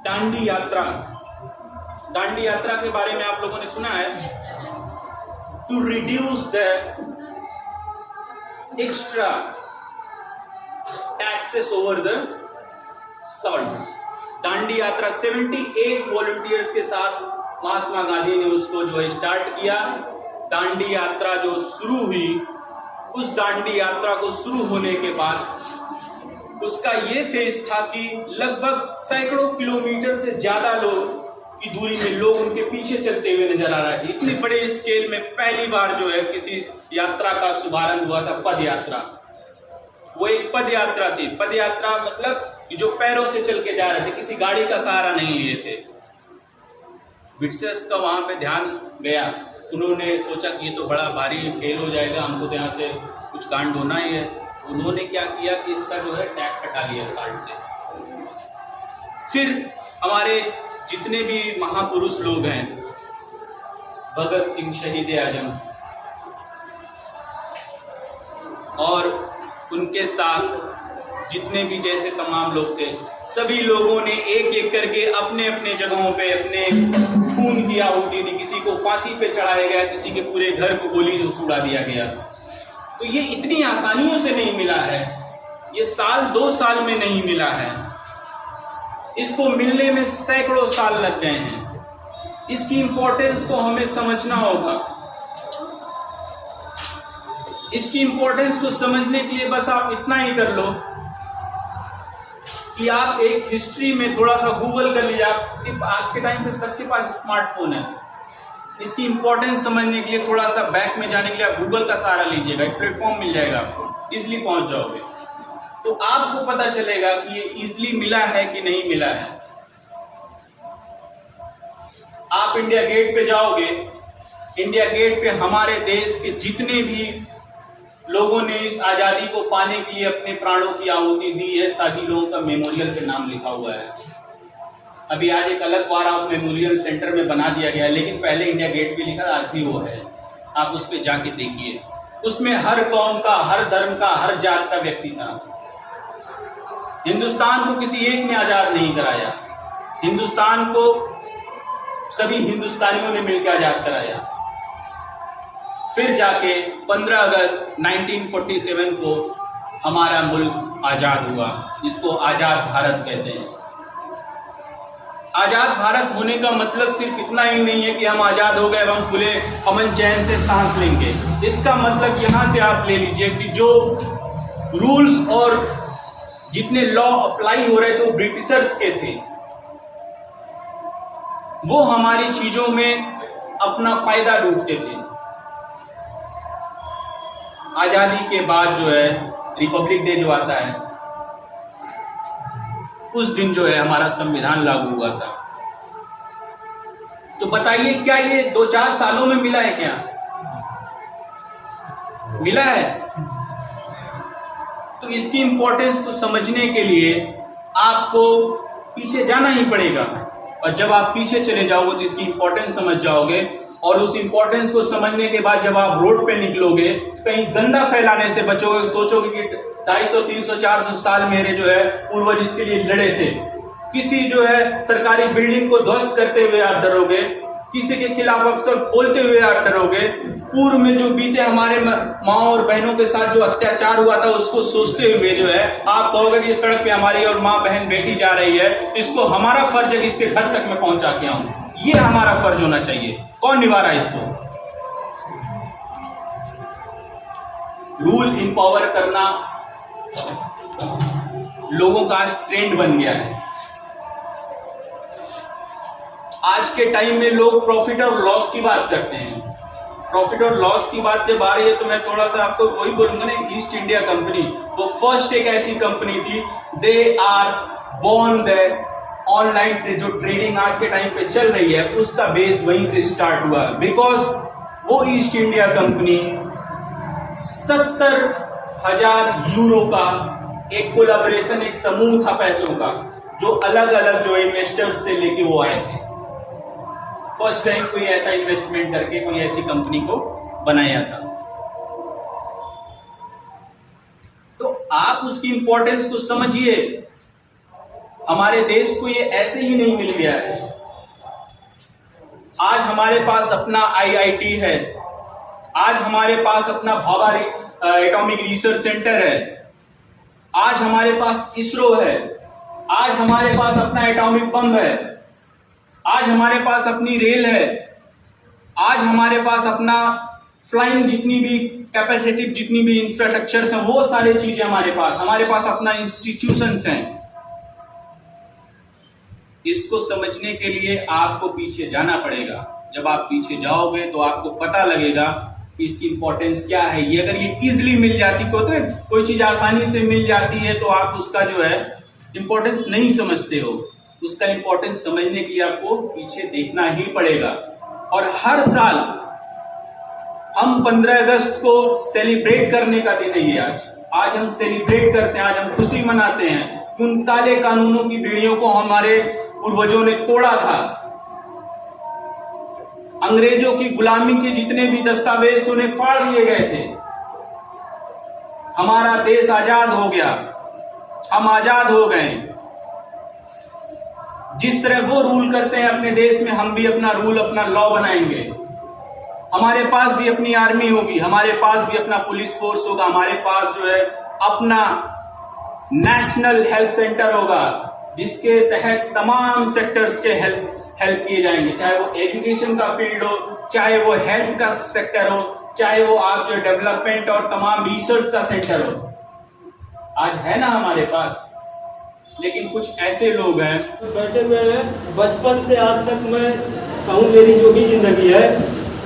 दांडी यात्रा। दांडी यात्रा के बारे में आप लोगों ने सुना है। To reduce the extra taxes over the salt. Dandi Yatra 78 volunteers के साथ महात्मा गांधी ने उसको जो है स्टार्ट किया। दांडी यात्रा जो शुरू हुई, उस दांडी यात्रा को शुरू होने के बाद उसका ये फेज था कि लगभग सैकड़ों किलोमीटर से ज्यादा लोग की दूरी में लोग उनके पीछे चलते हुए नजर आ रहे थे। इतनी बड़े स्केल में पहली बार जो है किसी यात्रा का शुभारंभ हुआ था, पद यात्रा। वो एक पद यात्रा थी। पद यात्रा मतलब कि जो पैरों से चल के जा रहे थे, किसी गाड़ी का सहारा नहीं लिए थे। ब्रिटिशर्स का वहां पे ध्यान गया। उन्होंने सोचा कि ये तो बड़ा भारी फेल हो जाएगा, हमको तो यहाँ से कुछ कांड होना ही है। उन्होंने क्या किया कि इसका जो है टैक्स हटा लिया साल्ट से। फिर हमारे जितने भी महापुरुष लोग हैं, भगत सिंह शहीद आजम और उनके साथ जितने भी जैसे तमाम लोग थे, सभी लोगों ने एक एक करके अपने अपने जगहों पे अपने खून की आहुति दी। किसी को फांसी पे चढ़ाया गया, किसी के पूरे घर को गोली से उड़ा दिया गया। तो ये इतनी आसानियों से नहीं मिला है, ये साल 2 साल में नहीं मिला है, इसको मिलने में सैकड़ों साल लग गए हैं। इसकी इंपॉर्टेंस को हमें समझना होगा। इसकी इंपॉर्टेंस को समझने के लिए बस आप इतना ही कर लो कि आप एक हिस्ट्री में थोड़ा सा गूगल कर लीजिए। आप आज के टाइम पे सबके पास स्मार्टफोन है। इसकी इंपॉर्टेंस समझने के लिए थोड़ा सा बैक में जाने के लिए आप गूगल का सहारा लीजिएगा। एक प्लेटफॉर्म मिल जाएगा, आपको इजिली पहुंच जाओगे। तो आपको पता चलेगा कि ये इजिली मिला है कि नहीं मिला है। आप इंडिया गेट पे जाओगे, इंडिया गेट पे हमारे देश के जितने भी लोगों ने इस आजादी को पाने के लिए अपने प्राणों की आहुति दी है, सभी लोगों का मेमोरियल पे नाम लिखा हुआ है। अभी आज एक अलग वार ऑफ मेमोरियल सेंटर में बना दिया गया है, लेकिन पहले इंडिया गेट पे लिखा आज भी वो है। आप उस पे जाके देखिए, उसमें हर कौम का, हर धर्म का, हर जात का व्यक्ति था। हिंदुस्तान को किसी एक ने आजाद नहीं कराया, हिंदुस्तान को सभी हिंदुस्तानियों ने मिलकर आजाद कराया। फिर जाके 15 अगस्त 1947 को हमारा मुल्क आजाद हुआ, जिसको आजाद भारत कहते हैं। आजाद भारत होने का मतलब सिर्फ इतना ही नहीं है कि हम आजाद हो गए, हम खुले अमन चैन से सांस लेंगे। इसका मतलब यहां से आप ले लीजिए कि जो रूल्स और जितने लॉ अप्लाई हो रहे थे वो ब्रिटिशर्स के थे, वो हमारी चीजों में अपना फायदा ढूंढते थे। आजादी के बाद जो है रिपब्लिक डे जो आता है, उस दिन जो है हमारा संविधान लागू हुआ था। तो बताइए क्या ये 2-4 सालों में मिला है? क्या मिला है? तो इसकी इंपॉर्टेंस को समझने के लिए आपको पीछे जाना ही पड़ेगा। और जब आप पीछे चले जाओगे तो इसकी इंपॉर्टेंस समझ जाओगे। और उस इंपॉर्टेंस को समझने के बाद जब आप रोड पे निकलोगे, कहीं गंदा फैलाने से बचोगे। सोचोगे कि 250, 300, 400 साल मेरे जो है पूर्वज इसके लिए लड़े थे। किसी जो है सरकारी बिल्डिंग को ध्वस्त करते हुए आप डरोगे, किसी के खिलाफ अफसर बोलते हुए आप डरोगे। पूर्व में जो बीते हमारे माँ और बहनों के साथ जो अत्याचार हुआ था उसको सोचते हुए जो है आप कहोगे कि सड़क पे हमारी और माँ बहन बेटी जा रही है, इसको हमारा फर्ज है कि इसके घर तक मैं पहुंचा के आऊं। ये हमारा फर्ज होना चाहिए। कौन निभा रहा है इसको? रूल इंपावर करना लोगों का आज ट्रेंड बन गया है। आज के टाइम में लोग प्रॉफिट और लॉस की बात करते हैं। प्रॉफिट और लॉस की बात जब आ रही है तो मैं थोड़ा सा आपको वही बोलूंगा ना, ईस्ट इंडिया कंपनी वो फर्स्ट एक ऐसी कंपनी थी, they are born that online जो ट्रेडिंग आज के टाइम पे चल रही है उसका बेस वहीं से स्टार्ट हुआ। बिकॉज वो ईस्ट इंडिया कंपनी 70,000 यूरो का एक कोलैबोरेशन, एक समूह था पैसों का, जो अलग अलग जो इन्वेस्टर्स से लेके वो आए थे। फर्स्ट टाइम कोई ऐसा इन्वेस्टमेंट करके कोई ऐसी कंपनी को बनाया था। तो आप उसकी इंपॉर्टेंस को समझिए। हमारे देश को ये ऐसे ही नहीं मिल गया है। आज हमारे पास अपना IIT है, आज हमारे पास अपना भाभा एटॉमिक रिसर्च सेंटर है, आज हमारे पास इसरो है, आज हमारे पास अपना एटॉमिक बम है, आज हमारे पास अपनी रेल है, आज हमारे पास अपना फ्लाइंग जितनी भी कैपेसिटिव जितनी भी इंफ्रास्ट्रक्चर्स हैं वो सारी चीजें हमारे पास अपना इंस्टीट्यूशंस हैं। इसको समझने के लिए आपको पीछे जाना पड़ेगा। जब आप पीछे जाओगे तो आपको पता लगेगा कि इसकी इंपॉर्टेंस क्या है। ये अगर ये इजीली मिल जाती कोई चीज आसानी से मिल जाती है तो आप उसका जो है इंपॉर्टेंस नहीं समझते हो। उसका इंपॉर्टेंस समझने के लिए आपको पीछे देखना ही पड़ेगा। और हर साल हम 15 अगस्त को सेलिब्रेट करने का दिन है। आज हम सेलिब्रेट करते हैं, आज हम खुशी मनाते हैं। उन काले कानूनों की बेड़ियों को हमारे पूर्वजों ने तोड़ा था। अंग्रेजों की गुलामी के जितने भी दस्तावेज उन्हें फाड़ दिए गए थे। हमारा देश आजाद हो गया, हम आजाद हो गए। जिस तरह वो रूल करते हैं अपने देश में, हम भी अपना रूल अपना लॉ बनाएंगे। हमारे पास भी अपनी आर्मी होगी, हमारे पास भी अपना पुलिस फोर्स होगा, हमारे पास जो है अपना नेशनल हेल्थ सेंटर होगा जिसके तहत तमाम सेक्टर्स के हेल्प किए जाएंगे, चाहे वो एजुकेशन का फील्ड हो, चाहे वो हेल्थ का सेक्टर हो, चाहे वो आप जो डेवलपमेंट और तमाम रिसर्च का सेंटर हो। आज है ना हमारे पास। लेकिन कुछ ऐसे लोग हैं बैठे हुए हैं, बचपन से आज तक मैं कहूँ मेरी जो भी जिंदगी है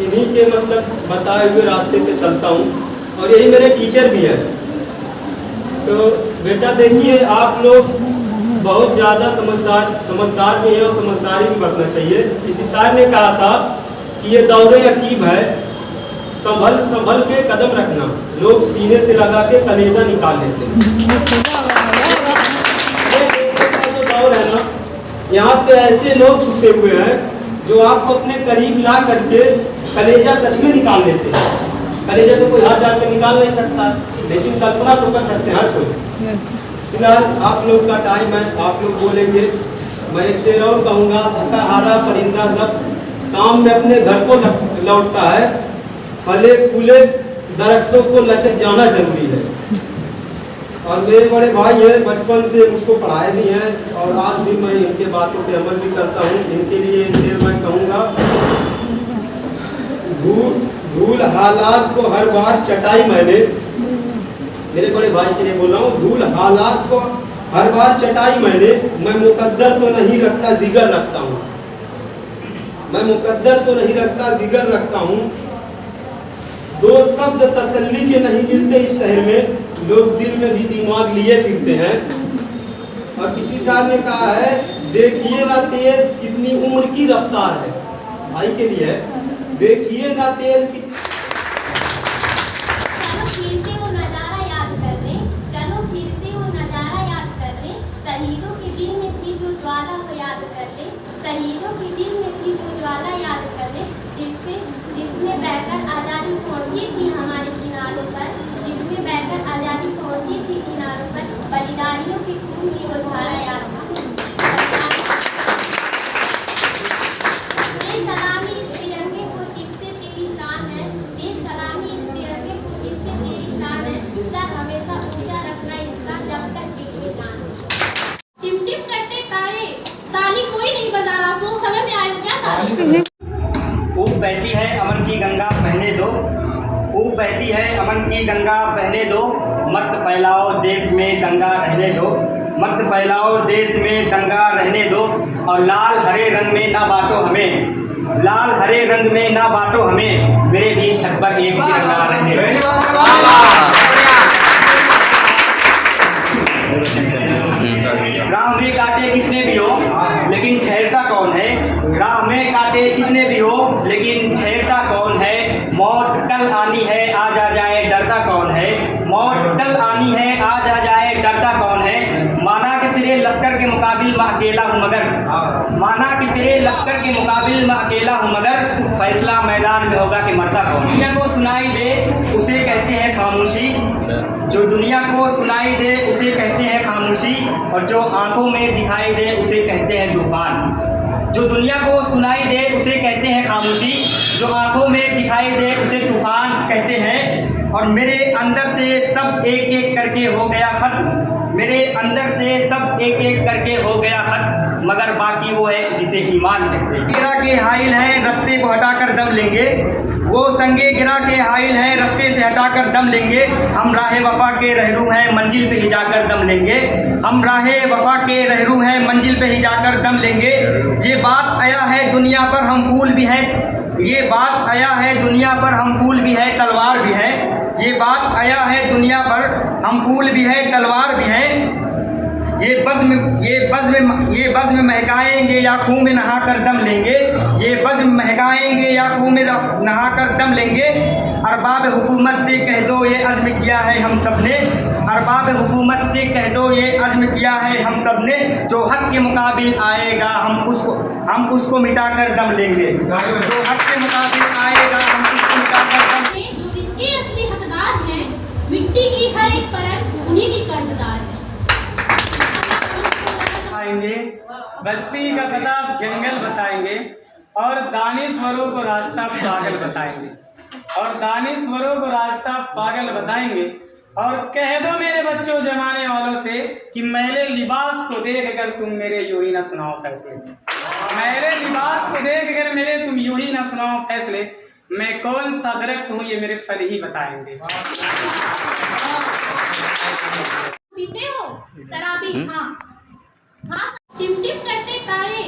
इन्हीं के मतलब बताए हुए रास्ते पे चलता हूँ और यही मेरे टीचर भी है। तो बेटा देखिए, आप लोग बहुत ज़्यादा समझदार भी हैं और समझदारी भी बरतना चाहिए। किसी शायर ने कहा था कि ये दौरे अकीब है, संभल संभल के कदम रखना, लोग सीने से लगा के कलेजा निकाल लेते हैं। जो दौर है ना, यहाँ पे ऐसे लोग छुपे हुए हैं जो आपको अपने करीब ला करके कलेजा सच में निकाल लेते हैं। कलेजा तो कोई हाथ डाल के निकाल नहीं सकता, लेकिन कल्पना तो कर सकते हैं हर कोई। फिलहाल आप लोग का टाइम है, आप लोग बोलेंगे। मैं एक शेर और कहूँगा, थका हारा परिंदा जब शाम में अपने घर को लौटता है, फले फूले दरख्तों को लचक जाना जरूरी है। और मेरे बड़े भाई हैं, बचपन से मुझको पढ़ाए भी हैं और आज भी मैं इनके बातों पे अमल भी करता हूँ। इनके लिए एक शेर मैं कहूँगा, धूल हालात को हर बार चटाई मैंने, मेरे बड़े भाई के लिए बोल रहा हूँ, धूल हालात को हर बार चटाई मैंने, मैं मुकद्दर तो नहीं रखता जिगर रखता हूँ, मैं मुकद्दर तो नहीं रखता जिगर रखता हूँ। दो शब्द तसल्ली के नहीं मिलते इस शहर में, लोग दिल में भी दिमाग लिए फिरते हैं। और किसी साहब ने कहा है, देखिए ना तेज कितनी उम्र की रफ्तार है, भाई के लिए है, देखिए ना तेज शहीदों के दिल में थी जो ज्वाला को याद कर ले, शहीदों के दिल में थी जो ज्वाला याद कर ले, जिसमें बहकर आज़ादी पहुंची थी हमारे किनारों पर, जिसमें बहकर आज़ादी पहुंची थी किनारों पर, बलिदानियों के खून की वो धारा याद कर ले। दे सलामी इस तिरंगे को जिससे तेरी शान है, दे सलामी इस तिरंगे को जिससे तेरी शान है, सर हमेशा ऊंचा रखना इसका जब तक दिल में जान है। टिम टिम करते तारे, ताली कोई नहीं बजा रहा, सो समय में आए हो क्या सारे? ऊब बहती है अमन की गंगा बहने दो, ऊब बहती है अमन की गंगा बहने दो, मत फैलाओ देश में दंगा रहने दो, मत फैलाओ देश में दंगा रहने दो। और लाल हरे रंग में ना बांटो हमें, लाल हरे रंग में ना बांटो हमें, मेरे भी छत पर एक तिरंगा रहने दो। राह में कांटे कितने भी हो लेकिन ठहरता कौन है, राह में कांटे कितने भी हो लेकिन ठहरता कौन है, मौत कल आनी है आज आ जाए डरता कौन है, मौत कल आनी है आज आ जाए डरता कौन है। माना कि तेरे लश्कर के मुकाबिल मैं अकेला हूँ मगर, माना कि तेरे लश्कर के मुकाबिल मैं अकेला हूँ मगर, फैसला मैदान में होगा कि मरता कौन। दुनिया को सुनाई दे उसे कहते हैं खामोशी, जो दुनिया को सुनाई दे उसे कहते हैं खामोशी, और जो आंखों में दिखाई दे उसे कहते हैं तूफान। जो दुनिया को सुनाई दे उसे कहते हैं खामोशी, जो आंखों में दिखाई दे उसे तूफान कहते हैं। और मेरे अंदर से सब एक एक करके हो गया खत्म, मेरे अंदर से सब एक एक करके हो गया खत्म, मगर बाकी वो है जिसे ईमान कहते हैं। गिरा के हाइल हैं रास्ते को हटाकर दम लेंगे, वो संगे गिरा के हाइल हैं रास्ते से हटाकर दम लेंगे। हम राहे वफा के रहरू हैं मंजिल पे ही जाकर दम लेंगे, हम राहे वफा के रहरू हैं मंजिल पे ही जाकर दम लेंगे। ये बात आया है दुनिया पर हम फूल भी हैं, ये बात आया है दुनिया पर हम फूल भी है तलवार भी है, ये बात आया है दुनिया पर हम फूल भी है तलवार भी हैं। ये बज़्म महकाएंगे या खून में नहा कर दम लेंगे, ये बज़्म महकाएंगे या खून में नहा कर दम लेंगे। अरबाब हुकूमत से कह दो ये अज़्म किया है हम सब ने, अरबाब हुकूमत से कह दो ये अज़्म किया है हम सब ने। जो हक़ के मुकाबिल आएगा हम उसको मिटा कर दम लेंगे, जो हक़ के मुकाबिल आएगा हम उसको मिटा कर दम। जो इसके असली हकदार हैं, मिट्टी की हर एक परत उन्हीं की कर्जदार है। आएंगे बस्ती का पता जंगल बताएंगे, और दानिश्वरों को रास्ता पागल बताएंगे, और दानिश्वरों को रास्ता पागल बताएंगे। और कह दो मेरे बच्चों जमाने वालों से कि मैले लिबास को देख कर तुम मेरे यूं ही ना सुनाओ फैसले, मैले लिबास को देख कर मेरे तुम यूं ही ना सुनाओ फैसले। मैं कौन सा दरख्त हूँ ये मेरे फल ही बताएंगे। पीते हो शराबी? हाँ हाँ। टिप टिप करते तारे